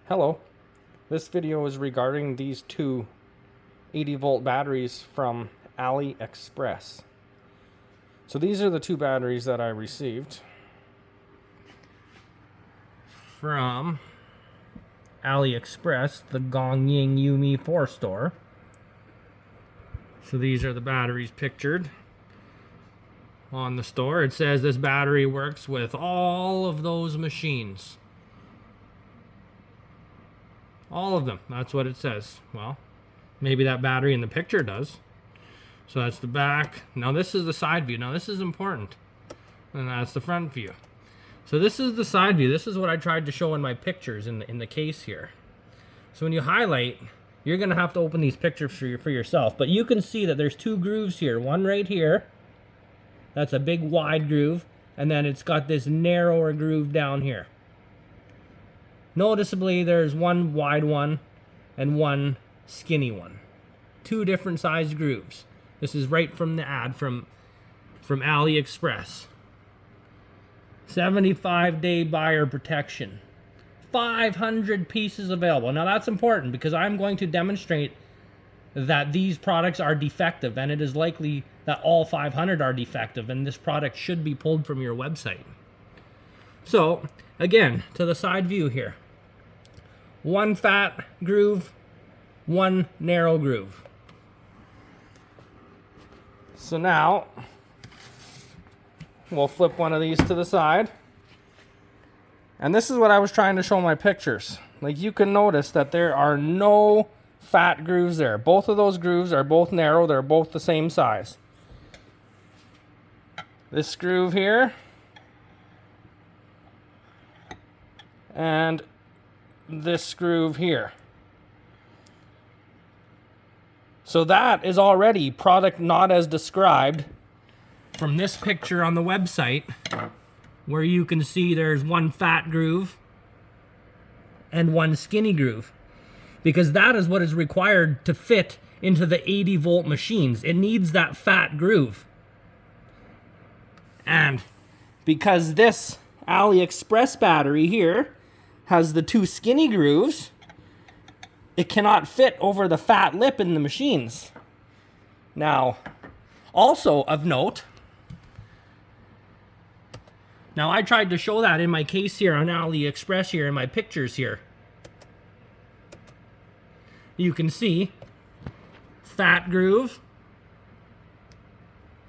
Hello, this video is regarding these two 80-volt batteries from AliExpress. So these are the two batteries that I received from AliExpress, the Gongying Yumi 4 store. So these are the batteries pictured on the store. It says this battery works with all of those machines. All of them. That's what it says. Well, maybe that battery in the picture does. So that's the back. Now this is the side view. Now this is important. And that's the front view. So this is the side view. This is what I tried to show in my pictures in the case here. So when you highlight, you're going to have to open these pictures for yourself. But you can see that there's two grooves here. One right here. That's a big wide groove. And then it's got this narrower groove down here. Noticeably, there's one wide one and one skinny one. Two different sized grooves. This is right from the ad from AliExpress. 75-day buyer protection. 500 pieces available. Now that's important because I'm going to demonstrate that these products are defective, and it is likely that all 500 are defective, and this product should be pulled from your website. So, again, to the side view here. One fat groove, one narrow groove. So now, we'll flip one of these to the side. And this is what I was trying to show in my pictures. Like, you can notice that there are no fat grooves there. Both of those grooves are both narrow. They're both the same size. This groove here. And this groove here. So that is already product not as described from this picture on the website, where you can see there's one fat groove and one skinny groove, because that is what is required to fit into the 80-volt machines. It needs that fat groove. And because this AliExpress battery here has the two skinny grooves, it cannot fit over the fat lip in the machines. Now, also of note, now I tried to show that in my case here on AliExpress here in my pictures here. You can see fat groove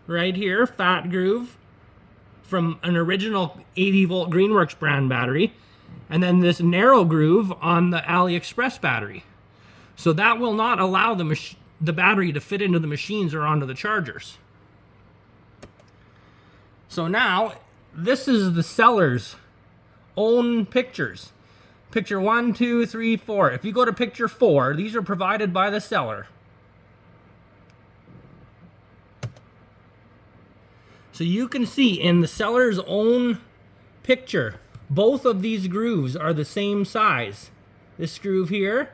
right here, fat groove from an original 80-volt Greenworks brand battery. And then this narrow groove on the AliExpress battery. So that will not allow the battery to fit into the machines or onto the chargers. So now, this is the seller's own pictures. Picture 1, 2, 3, 4. If you go to picture 4, these are provided by the seller. So you can see in the seller's own picture, both of these grooves are the same size. This groove here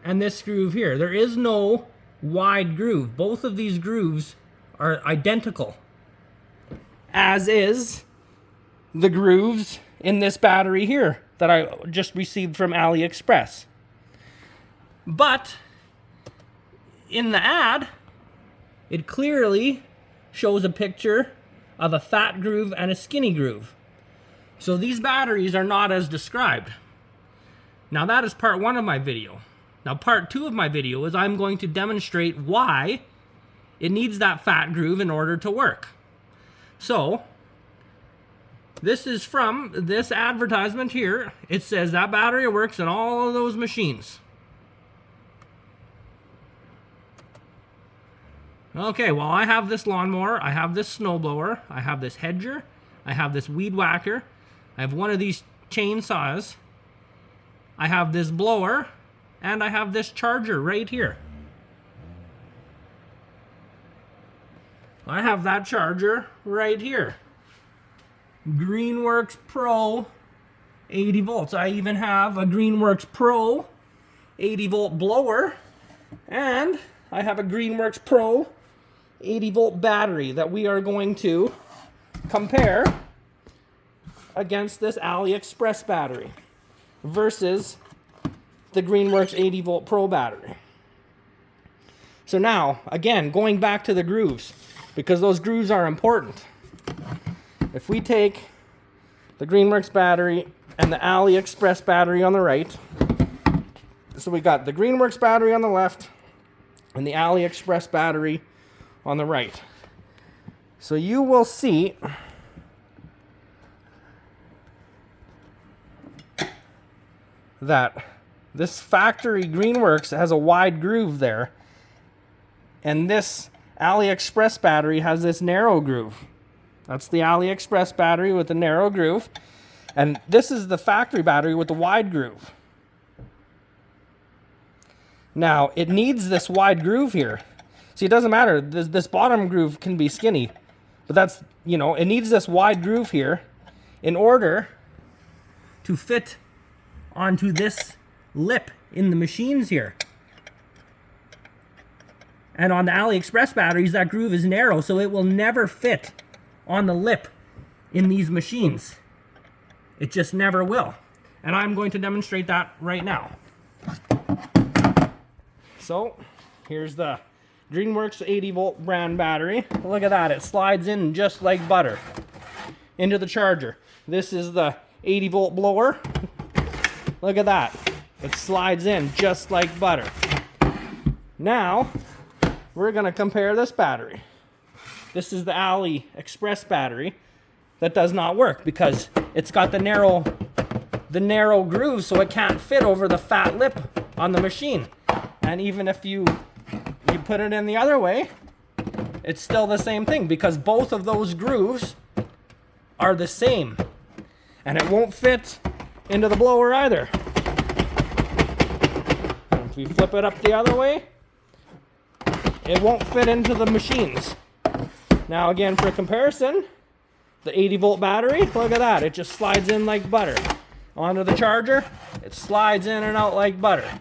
and this groove here. There is no wide groove. Both of these grooves are identical, as is the grooves in this battery here that I just received from AliExpress. But in the ad, it clearly shows a picture of a fat groove and a skinny groove. So these batteries are not as described. Now that is part 1 of my video. Now part 2 of my video is I'm going to demonstrate why it needs that fat groove in order to work. So this is from this advertisement here. It says that battery works in all of those machines. Okay, well, I have this lawnmower, I have this snowblower, I have this hedger, I have this weed whacker, I have one of these chainsaws, I have this blower, and I have this charger right here. I have that charger right here. Greenworks Pro 80 volts. I even have a Greenworks Pro 80 volt blower, and I have a Greenworks Pro 80 volt battery that we are going to compare against this AliExpress battery. versus the Greenworks 80 volt Pro battery. So now, again, going back to the grooves, because those grooves are important. If we take the Greenworks battery and the AliExpress battery on the right, so we got the Greenworks battery on the left and the AliExpress battery on the right. So you will see that this factory Greenworks has a wide groove there, and this AliExpress battery has this narrow groove. That's the AliExpress battery with the narrow groove, and this is the factory battery with the wide groove. Now, it needs this wide groove here. See, it doesn't matter. This bottom groove can be skinny, but that's, you know, it needs this wide groove here in order to fit onto this lip in the machines here. And on the AliExpress batteries, that groove is narrow, so it will never fit on the lip in these machines. It just never will. And I'm going to demonstrate that right now. So, here's the Greenworks 80 volt brand battery. Look at that, it slides in just like butter into the charger. This is the 80 volt blower. Look at that, it slides in just like butter. Now, we're gonna compare this battery. This is the AliExpress battery that does not work because it's got the narrow groove, so it can't fit over the fat lip on the machine. And even if you put it in the other way, it's still the same thing because both of those grooves are the same. And it won't fit into the blower either. If we flip it up the other way, it won't fit into the machines. Now again, for comparison, the 80 volt battery, look at that, it just slides in like butter. Onto the charger, it slides in and out like butter.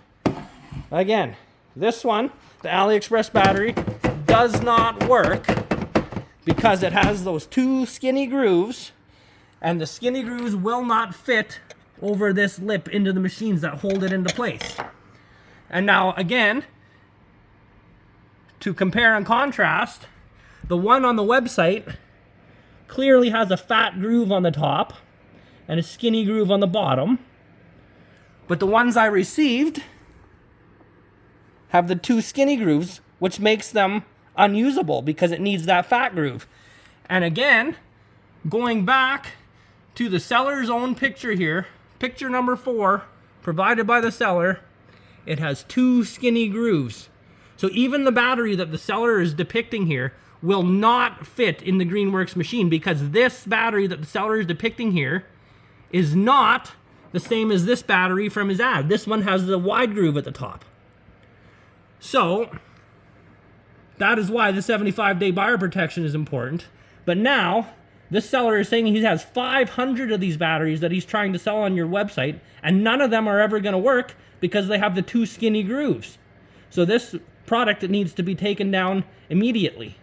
Again, this one, the AliExpress battery, does not work because it has those two skinny grooves, and the skinny grooves will not fit over this lip into the machines that hold it into place. And now again, to compare and contrast, the one on the website clearly has a fat groove on the top and a skinny groove on the bottom, but the ones I received have the two skinny grooves, which makes them unusable because it needs that fat groove. And again, going back to the seller's own picture here, picture number 4, provided by the seller, it has two skinny grooves. So even the battery that the seller is depicting here will not fit in the Greenworks machine because this battery that the seller is depicting here is not the same as this battery from his ad. This one has the wide groove at the top. So that is why the 75-day buyer protection is important. But now this seller is saying he has 500 of these batteries that he's trying to sell on your website, and none of them are ever going to work because they have the two skinny grooves. So this product needs to be taken down immediately.